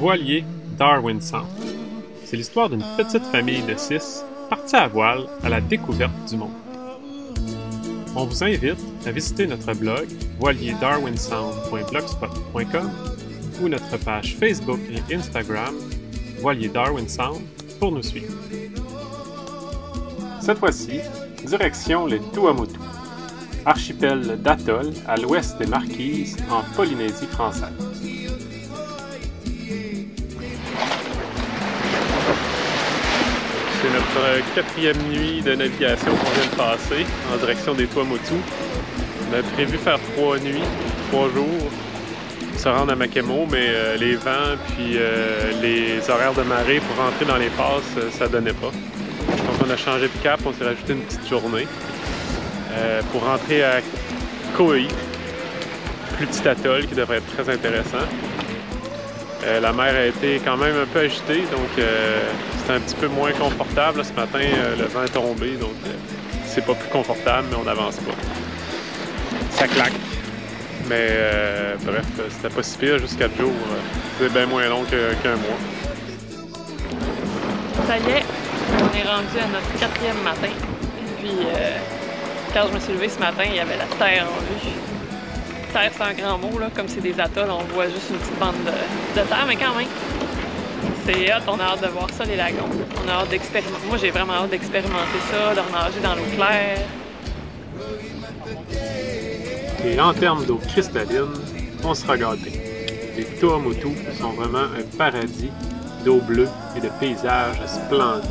Voilier Darwin Sound. C'est l'histoire d'une petite famille de 6 partis à voile à la découverte du monde. On vous invite à visiter notre blog voilierdarwinsound.blogspot.com ou notre page Facebook et Instagram Voilier Darwin Sound pour nous suivre. Cette fois-ci, direction les Tuamotu, archipel d'atolls à l'ouest des Marquises en Polynésie française. C'est notre 4e nuit de navigation qu'on vient de passer en direction des Tuamotu. On a prévu faire 3 nuits, 3 jours, se rendre à Makemo, mais les vents puis les horaires de marée pour rentrer dans les passes, ça donnait pas. Donc on a changé de cap, on s'est rajouté une petite journée pour rentrer à Kauai, plus petit atoll qui devrait être très intéressant. La mer a été quand même un peu agitée, donc c'était un petit peu moins confortable. Là, ce matin, le vent est tombé, donc c'est pas plus confortable, mais on n'avance pas. Ça claque. Mais bref, c'était pas si pire, juste 4 jours. C'est bien moins long qu'un mois. Ça y est, on est rendu à notre 4e matin. Puis quand je me suis levée ce matin, il y avait la terre en vue. Terre, c'est un grand mot, là. Comme c'est des atolls, on voit juste une petite bande de terre, mais quand même, c'est hot, on a hâte de voir ça, les lagons. On a hâte d'expérimenter. Moi, j'ai vraiment hâte d'expérimenter ça, de renager dans l'eau claire. Et en termes d'eau cristalline, on sera gâtés. Les Tuamotu sont vraiment un paradis d'eau bleue et de paysages splendides.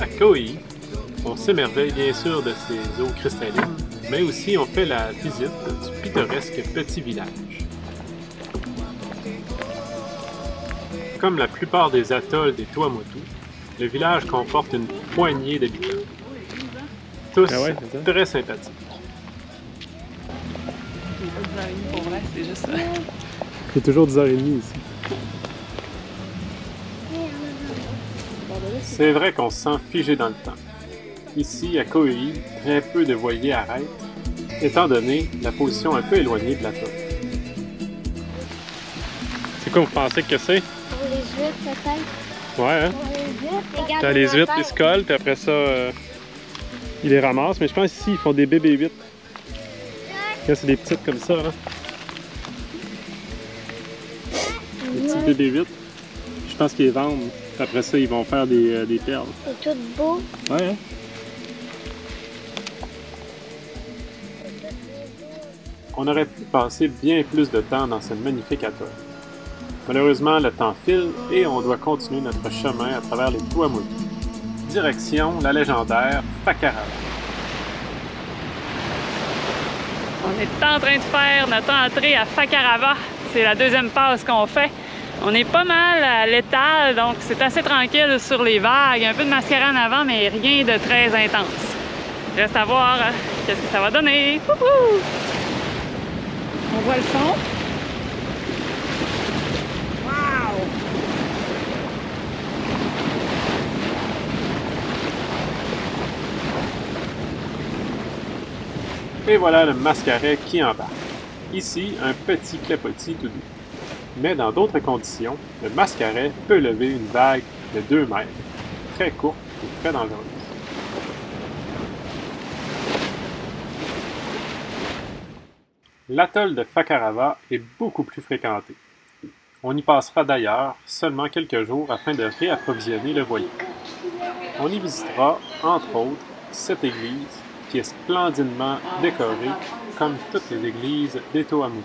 À Kauai, on s'émerveille bien sûr de ces eaux cristallines, mais aussi on fait la visite du pittoresque petit village. Comme la plupart des atolls des Tuamotu, le village comporte une poignée d'habitants. Tous très sympathiques. Il n'y a pas de araignées pour vrai, c'est juste ça. Il y a toujours 10h30 ici. C'est vrai qu'on se sent figé dans le temps. Ici, à Kauai, très peu de voiliers arrêtent, étant donné la position un peu éloignée de l'atoll. C'est quoi vous pensez que c'est? Pour les huîtres, peut-être. Ouais, hein? Pour les huîtres. T'as les huîtres, ils se collent, puis après ça, ils les ramassent. Mais je pense ici, ils font des bébés huîtres. Là, c'est des petites comme ça, là. Des petites bébés huîtres. Je pense qu'ils les vendent. Après ça, ils vont faire des perles. C'est tout beau. Ouais, hein? On aurait pu passer bien plus de temps dans ce magnifique atoll. Malheureusement, le temps file et on doit continuer notre chemin à travers les Tuamotu. Direction la légendaire Fakarava. On est en train de faire notre entrée à Fakarava. C'est la 2e passe qu'on fait. On est pas mal à l'étal, donc c'est assez tranquille sur les vagues. Un peu de mascara en avant, mais rien de très intense. Reste à voir qu'est-ce que ça va donner. Wouhou! On voit le son. Wow! Et voilà le mascaret qui embarque. Ici, un petit clapotis tout doux. Mais dans d'autres conditions, le mascaret peut lever une vague de 2 mètres, très courte et très dangereuse. L'atoll de Fakarava est beaucoup plus fréquenté. On y passera d'ailleurs seulement quelques jours afin de réapprovisionner le voilier. On y visitera, entre autres, cette église qui est splendidement décorée comme toutes les églises des Tuamotu.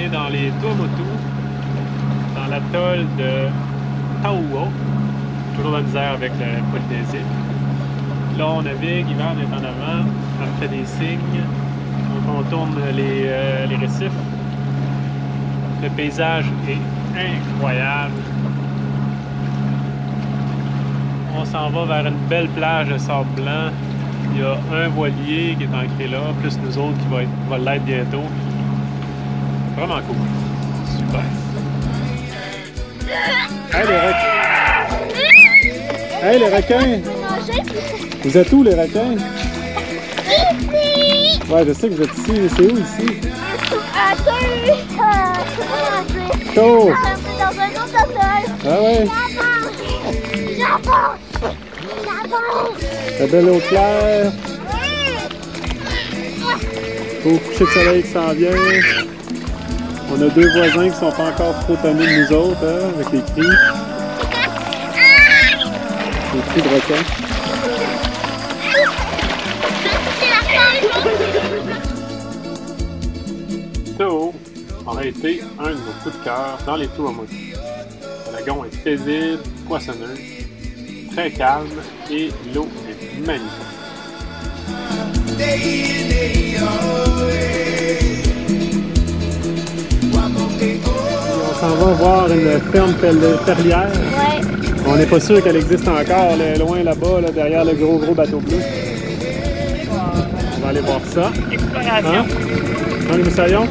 est dans les Tuamotu, dans l'atoll de Taoua. Toujours de la misère avec la Polynésie. Là, on navigue, Yvan est en avant, elle me fait des signes. On contourne les récifs. Le paysage est incroyable. On s'en va vers une belle plage de sable blanc. Il y a un voilier qui est ancré là, plus nous autres qui va l'être bientôt. Vraiment cool. Super. Hey les requins! Hey les requins! Vous êtes où les requins? Ici! Ouais, je sais que vous êtes ici, mais c'est où ici? À Chaud! c'est dans un autre hôtel. Ah ouais! J'avance! La belle eau claire! Au coucher de soleil qui s'en vient. On a deux voisins qui sont pas encore trop tannés de nous autres, hein, avec les cris. Les cris de requins. Tahoe aurait été un de nos coups de cœur dans les Tuamotu. Le lagon est paisible, poissonneux, très calme et l'eau est magnifique. On s'en va voir une ferme perlière. Ouais. On n'est pas sûr qu'elle existe encore, là, loin là-bas, là, derrière le gros bateau bleu. On va aller voir ça. Exploration. Hein? Dans les moussaillons.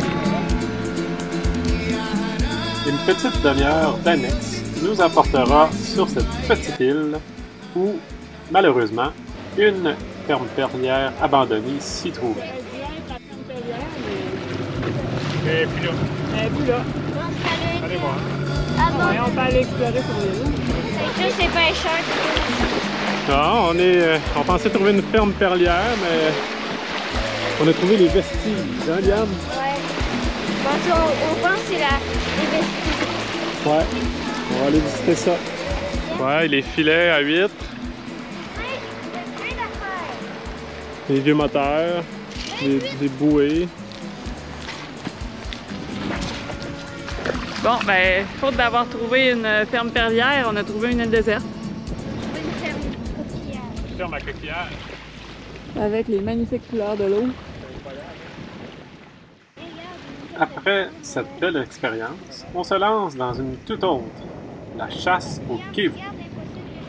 Une petite demi-heure d'annexe nous apportera sur cette petite île où, malheureusement, une ferme perlière abandonnée s'y trouvait. Et puis là. Elle est plus là. Allez voir. Ah bon? Ouais, on peut aller explorer sur les îles. C'est juste les pêcheurs. Non, on pensait trouver une ferme perlière, mais on a trouvé les vestiges, hein, Liam? Ouais. Parce qu'on pense que c'est les vestiges. Ouais. On va aller visiter ça. Ouais, les filets à huîtres, les vieux moteurs, des bouées. Bon, ben, faute d'avoir trouvé une ferme perlière, on a trouvé une île déserte. Ferme à coquillage. Avec les magnifiques couleurs de l'eau. Après cette belle expérience, on se lance dans une toute autre, la chasse au kiwi.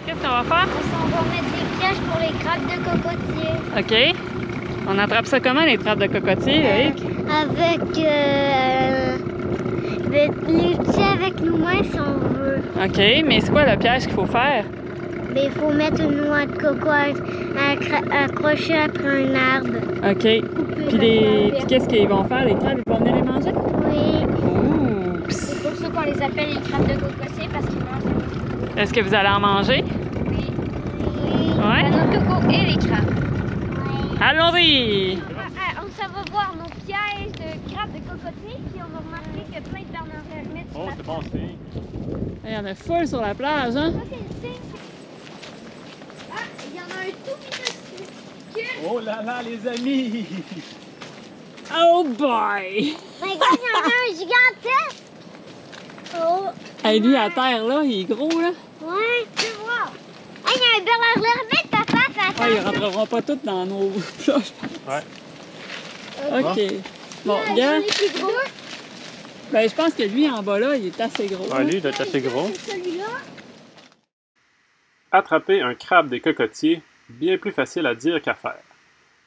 Qu'est-ce qu'on va faire? On va mettre des pièges pour les crabes de cocotier. OK. On attrape ça comment, les trappes de cocotier, Loïc? Avec l'outil avec nos mains si on veut. OK, mais c'est quoi le piège qu'il faut faire? Mais il faut mettre une noix de coco accrochée après un arbre. OK. Puis qu'est-ce qu'ils vont faire, les crabes? Ils vont venir les manger? Oui. Oups! C'est pour ça qu'on les appelle les crabes de cocotier parce qu'ils mangent. Est-ce que vous allez en manger? Oui. Ouais? La noix de coco et les crabes. Allons-y! On s'en va voir nos pièges de crabes de cocotier puis on va remarquer qu'il y a plein de bernard vermettes. Oh, c'est bon signe. Il y en a full sur la plage, hein? Ça, c'est le signe. Ah, il y en a un tout minuscule. Oh là là, les amis! Oh boy! Regarde, il y en a un gigantesque. Oh. Hey, lui, à terre, là, il est gros, là. Ouais, tu vois. Ah, il y a un bernard vermette, papa, fais Ah, attention. ils rentreront pas tous dans nos plats, je Ouais. pense. OK. Bon, Il gars, est plus gros. ben, je pense que lui, en bas, là, il est assez gros. Ah, lui, il doit être assez gros. C'est celui-là. Attraper un crabe des cocotiers, bien plus facile à dire qu'à faire.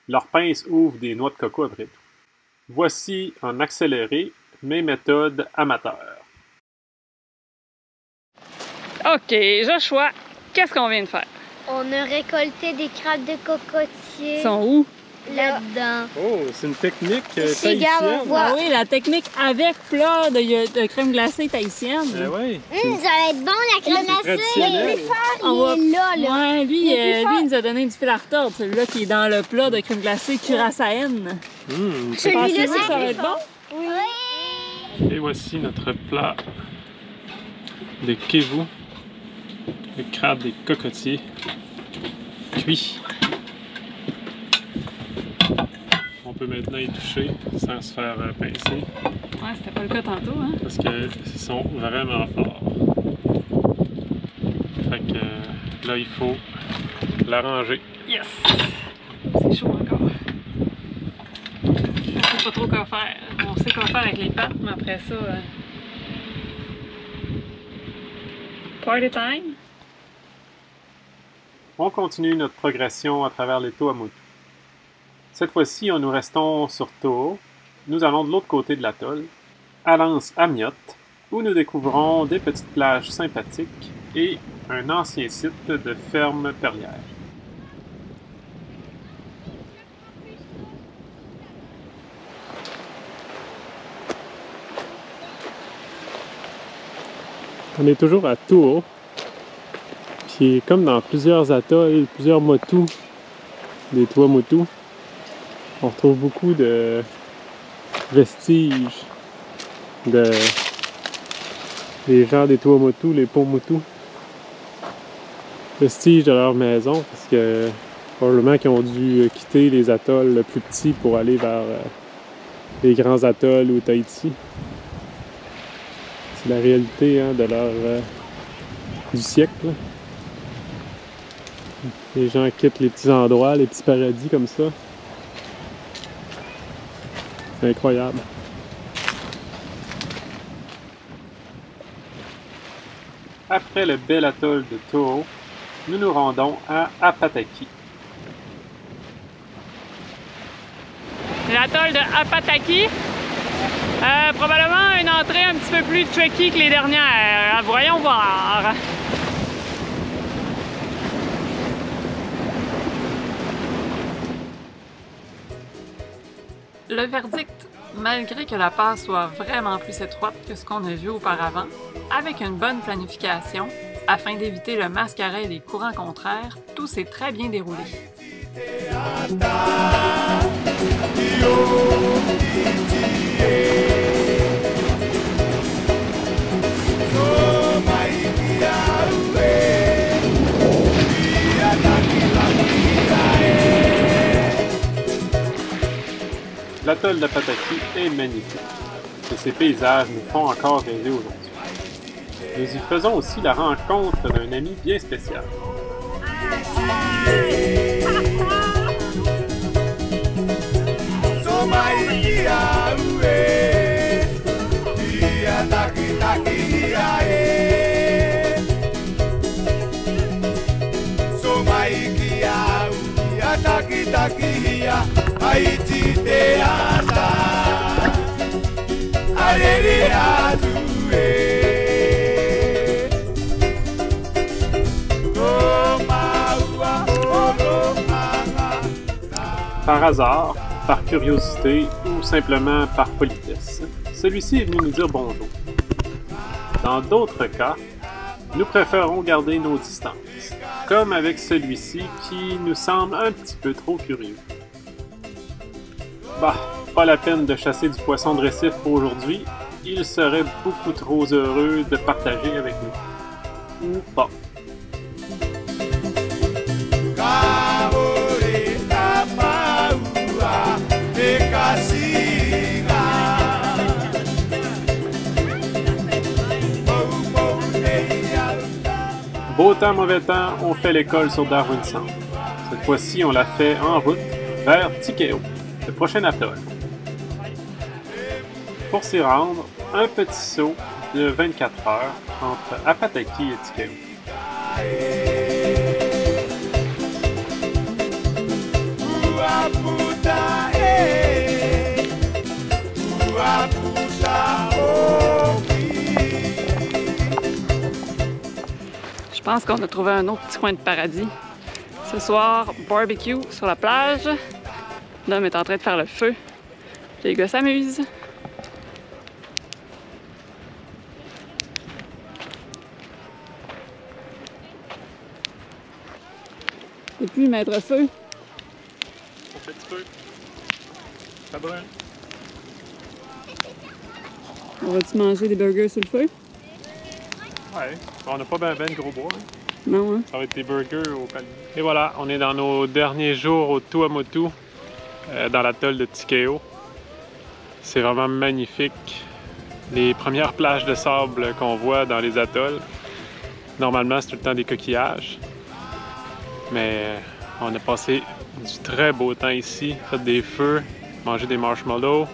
Leurs pinces ouvrent des noix de coco après tout. Voici en accéléré mes méthodes amateurs. OK, Joshua, qu'est-ce qu'on vient de faire? On a récolté des crabes de cocotier Ils sont où? là-dedans. Oh, c'est une technique Ici, regarde, on voit. Ah oui, la technique avec plat de crème glacée tahitienne. Eh oui. Ça va être bon, la crème glacée. traditionnel. Le plus fort, On va- il est là, là. Ouais, lui, Il est plus fort. lui, il nous a donné du fil à retordre, celui-là qui est dans le plat de crème glacée curaçaenne. Celui-là, Pensez-vous c'est que ça va plus être fort. bon? Oui. Et voici notre plat de kevu, le crabe des cocotiers, cuit. On peut maintenant y toucher sans se faire pincer. Ouais, c'est C'était pas le cas tantôt, hein? Parce qu'ils sont vraiment forts. Fait que là, il faut l'arranger. Yes! C'est chaud encore. On sait pas trop quoi faire. On sait quoi faire avec les pattes, mais après ça... Party time! On continue notre progression à travers les Tuamotu. Cette fois-ci, nous restons sur Toho. Nous allons de l'autre côté de l'atoll, à l'anse Amiot, où nous découvrons des petites plages sympathiques et un ancien site de ferme perlière. On est toujours à Toho. Puis comme dans plusieurs atolls, plusieurs motus, des Tuamotu, on retrouve beaucoup de vestiges des gens des Tuamotu, les Pomotu. Vestiges de leur maison, parce que probablement qu'ils ont dû quitter les atolls le plus petits pour aller vers les grands atolls ou Tahiti. C'est la réalité hein, de leur du siècle. Les gens quittent les petits endroits, les petits paradis comme ça. C'est incroyable. Après le bel atoll de Toho, nous nous rendons à Apataki. L'atoll de Apataki. Probablement une entrée un petit peu plus tricky que les dernières. Voyons voir. Le verdict, malgré que la passe soit vraiment plus étroite que ce qu'on a vu auparavant, avec une bonne planification, afin d'éviter le mascaret et les courants contraires, tout s'est très bien déroulé. L'atoll d'Apataki est magnifique et ses paysages nous font encore rêver aujourd'hui. Nous y faisons aussi la rencontre d'un ami bien spécial. Par hasard, par curiosité ou simplement par politesse, celui-ci est venu nous dire bonjour. Dans d'autres cas, nous préférons garder nos distances, comme avec celui-ci qui nous semble un petit peu trop curieux. Bah, pas la peine de chasser du poisson de récif pour aujourd'hui, il serait beaucoup trop heureux de partager avec nous. Ou pas. Beau temps, mauvais temps, on fait l'école sur Darwin Sound. Cette fois-ci, on l'a fait en route vers Tikeo, le prochain atoll. Pour s'y rendre, un petit saut de 24 heures entre Apataki et Tikeo. Je pense qu'on a trouvé un autre petit coin de paradis. Ce soir, barbecue sur la plage. L'homme est en train de faire le feu. Les gars s'amusent. Et puis mettre feu. On fait du feu. Ça brûle. On va-tu manger des burgers sur le feu? Ouais. On n'a pas ben de gros bois. Hein. Non, hein? Ça va être des burgers au panier. Et voilà, on est dans nos derniers jours au Tuamotu, dans l'atoll de Tikeo. C'est vraiment magnifique. les premières plages de sable qu'on voit dans les atolls. Normalement, c'est tout le temps des coquillages. Mais on a passé du très beau temps ici, fait des feux, mangé des marshmallows.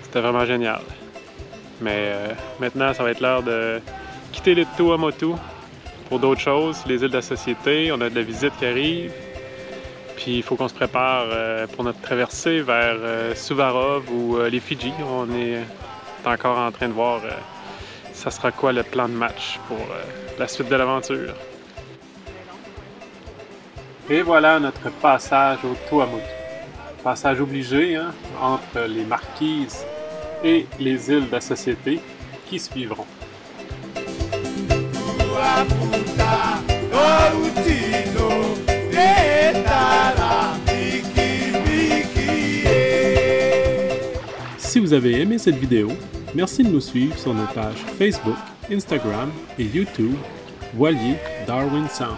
C'était vraiment génial. Mais maintenant, ça va être l'heure de quitter les Tuamotu pour d'autres choses, les îles de la Société. On a de la visite qui arrive. Puis il faut qu'on se prépare pour notre traversée vers Suvarov ou les Fidji. On est encore en train de voir ça sera quoi le plan de match pour la suite de l'aventure. Et voilà notre passage au Tuamotu. Passage obligé hein, entre les Marquises et les îles de la Société qui suivront. Si vous avez aimé cette vidéo, merci de nous suivre sur nos pages Facebook, Instagram et YouTube, Voilier Darwin Sound.